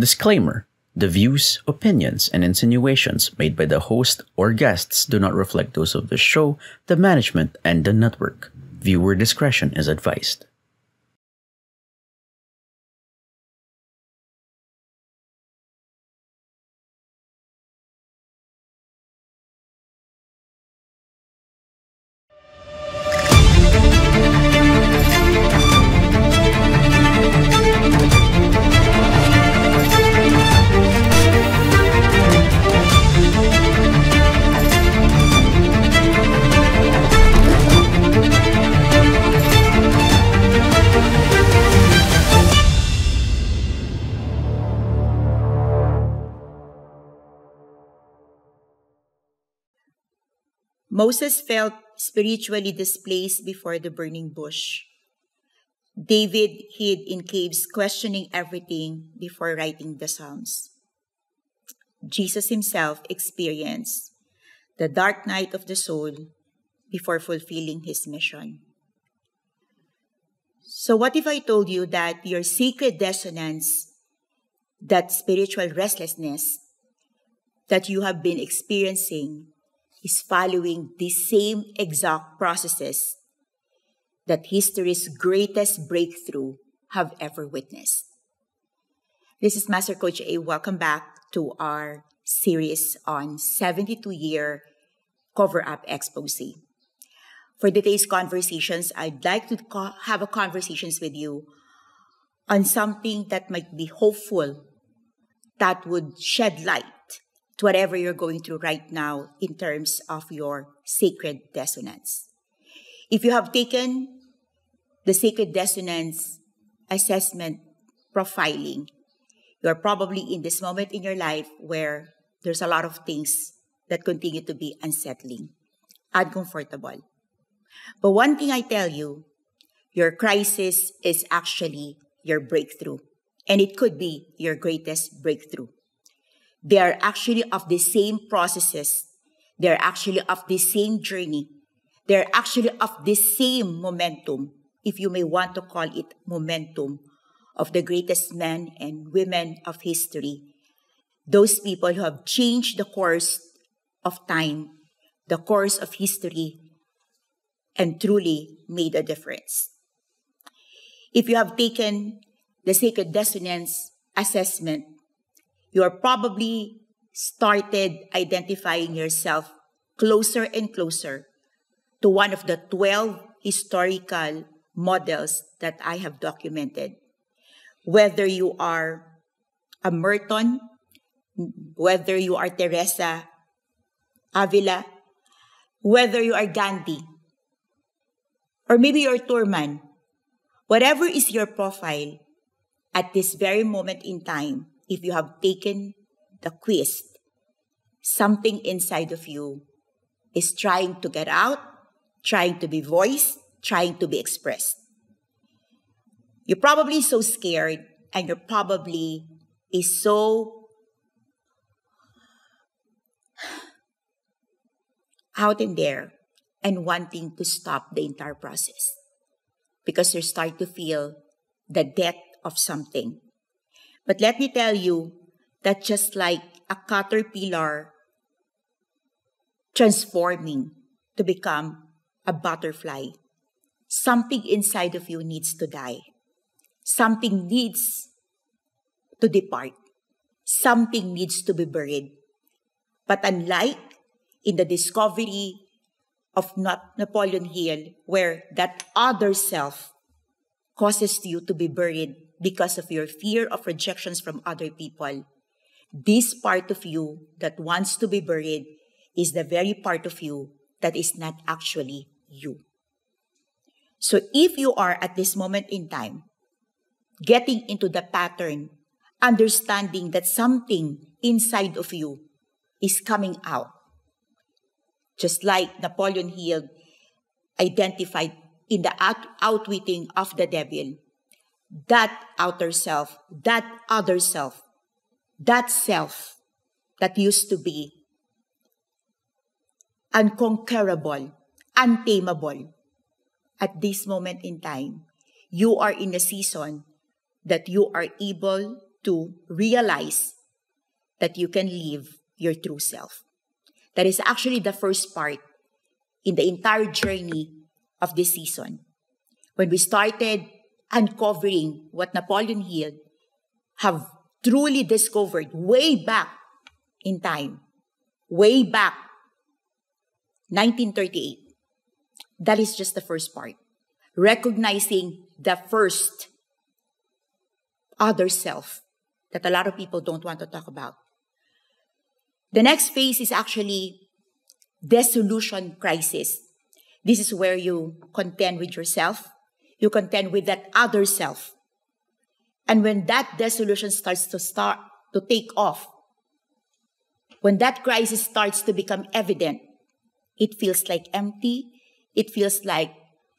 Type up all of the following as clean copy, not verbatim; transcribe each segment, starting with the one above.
Disclaimer: the views, opinions, and insinuations made by the host or guests do not reflect those of the show, the management, and the network. Viewer discretion is advised. Moses felt spiritually displaced before the burning bush. David hid in caves, questioning everything before writing the Psalms. Jesus himself experienced the dark night of the soul before fulfilling his mission. So what if I told you that your sacred dissonance, that spiritual restlessness that you have been experiencing, is following the same exact processes that history's greatest breakthrough have ever witnessed? This is Master Coach A. Welcome back to our series on 72-year cover-up expose. For today's conversations, I'd like to have a conversations with you on something that might be hopeful, that would shed light to whatever you're going through right now in terms of your sacred dissonance. If you have taken the sacred dissonance assessment profiling, you're probably in this moment in your life where there's a lot of things that continue to be unsettling, uncomfortable. But one thing I tell you, your crisis is actually your breakthrough, and it could be your greatest breakthrough. They are actually of the same processes. They're actually of the same journey. They're actually of the same momentum, if you may want to call it momentum, of the greatest men and women of history. Those people who have changed the course of time, the course of history, and truly made a difference. If you have taken the sacred dissonance assessment, you are probably started identifying yourself closer and closer to one of the 12 historical models that I have documented. Whether you are a Merton, whether you are Teresa Avila, whether you are Gandhi, or maybe you're Thurman, whatever is your profile at this very moment in time, if you have taken the quiz, something inside of you is trying to get out, trying to be voiced, trying to be expressed. You're probably so scared, and you're probably so out in there and wanting to stop the entire process because you start to feel the death of something. But let me tell you that just like a caterpillar transforming to become a butterfly, something inside of you needs to die. Something needs to depart. Something needs to be buried. But unlike in the discovery of Napoleon Hill, where that other self causes you to be buried because of your fear of rejections from other people, this part of you that wants to be buried is the very part of you that is not actually you. So if you are at this moment in time getting into the pattern, understanding that something inside of you is coming out, just like Napoleon Hill identified in the outwitting of the devil, that outer self, that other self, that self that used to be unconquerable, untamable, at this moment in time, you are in a season that you are able to realize that you can live your true self. That is actually the first part in the entire journey of this season. When we started uncovering what Napoleon Hill have truly discovered way back in time, way back 1938. That is just the first part. Recognizing the first other self that a lot of people don't want to talk about. The next phase is actually dissolution crisis. This is where you contend with yourself. You contend with that other self. And when that dissolution starts to take off, when that crisis starts to become evident, it feels like empty. It feels like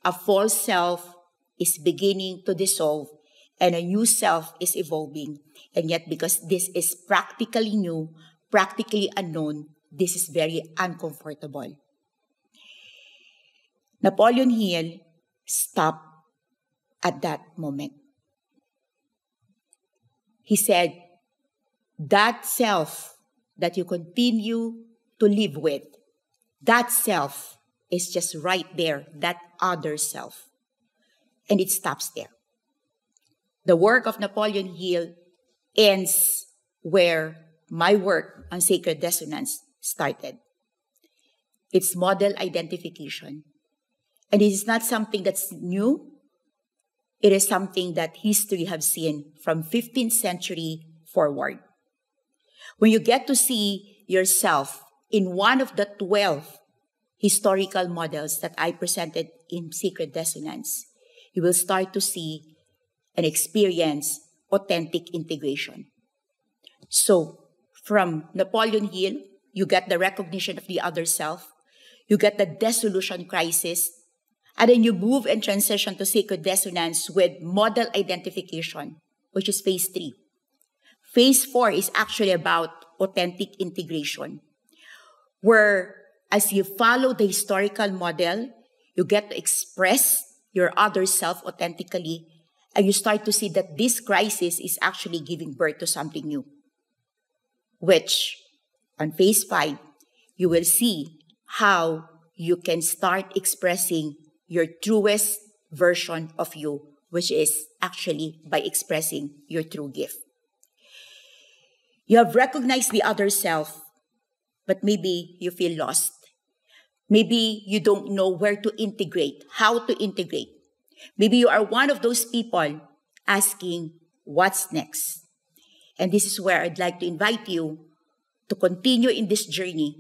a false self is beginning to dissolve and a new self is evolving. And yet, because this is practically new, practically unknown, this is very uncomfortable. Napoleon Hill stopped at that moment. He said, that self that you continue to live with, that self is just right there, that other self. And it stops there. The work of Napoleon Hill ends where my work on sacred dissonance started. It's model identification. And it is not something that's new. It is something that history has seen from 15th century forward. When you get to see yourself in one of the 12 historical models that I presented in Sacred Dissonance, you will start to see and experience authentic integration. So, from Napoleon Hill, you get the recognition of the other self, you get the dissolution crisis, and then you move and transition to Sacred Dissonance with model identification, which is phase 3. Phase 4 is actually about authentic integration, where as you follow the historical model, you get to express your other self authentically, and you start to see that this crisis is actually giving birth to something new, which on phase 5, you will see how you can start expressing your truest version of you, which is actually by expressing your true gift. You have recognized the other self, but maybe you feel lost. Maybe you don't know where to integrate, how to integrate. Maybe you are one of those people asking, what's next? And this is where I'd like to invite you to continue in this journey,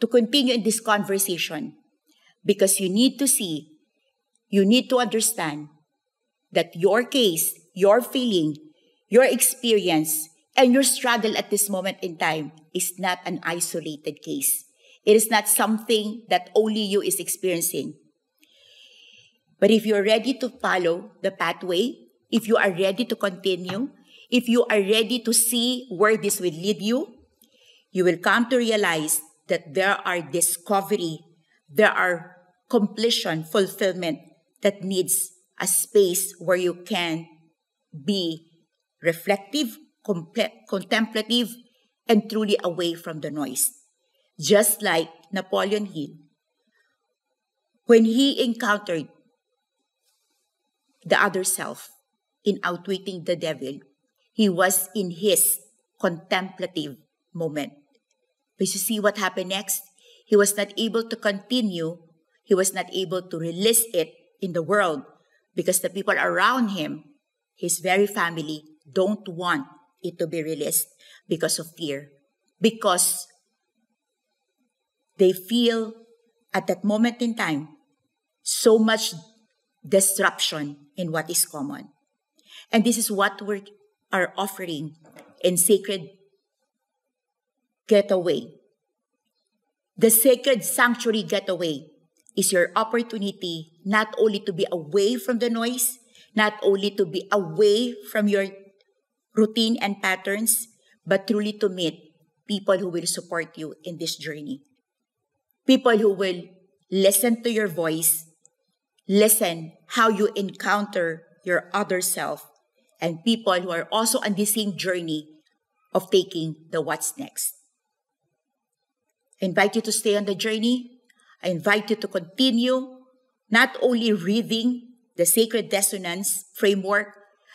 to continue in this conversation, because you need to see, you need to understand that your case, your feeling, your experience, and your struggle at this moment in time is not an isolated case. It is not something that only you is experiencing. But if you're ready to follow the pathway, if you are ready to continue, if you are ready to see where this will lead you, you will come to realize that there are discovery, there are completion, fulfillment that needs a space where you can be reflective, contemplative, and truly away from the noise. Just like Napoleon Hill, when he encountered the other self in outwitting the devil, he was in his contemplative moment. But you see what happened next? He was not able to continue. He was not able to release it in the world because the people around him, his very family, don't want it to be released because of fear. Because they feel at that moment in time so much disruption in what is common. And this is what we are offering in Sacred Getaway. The Sacred Sanctuary Getaway is your opportunity not only to be away from the noise, not only to be away from your routine and patterns, but truly to meet people who will support you in this journey. People who will listen to your voice, listen how you encounter your other self, and people who are also on the same journey of taking the what's next. I invite you to stay on the journey. I invite you to continue not only reading the Sacred Dissonance framework,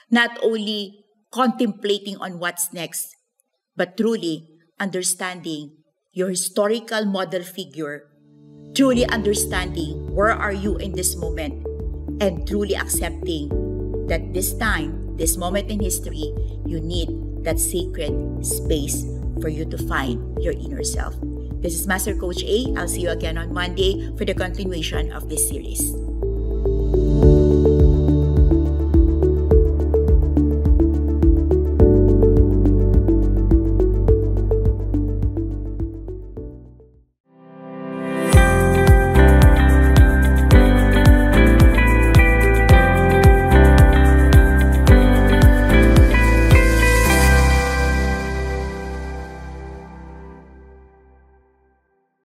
not only contemplating on what's next, but truly understanding your historical model figure, truly understanding where are you in this moment, and truly accepting that this time, this moment in history, you need that sacred space for you to find your inner self. This is Master Coach A. I'll see you again on Monday for the continuation of this series.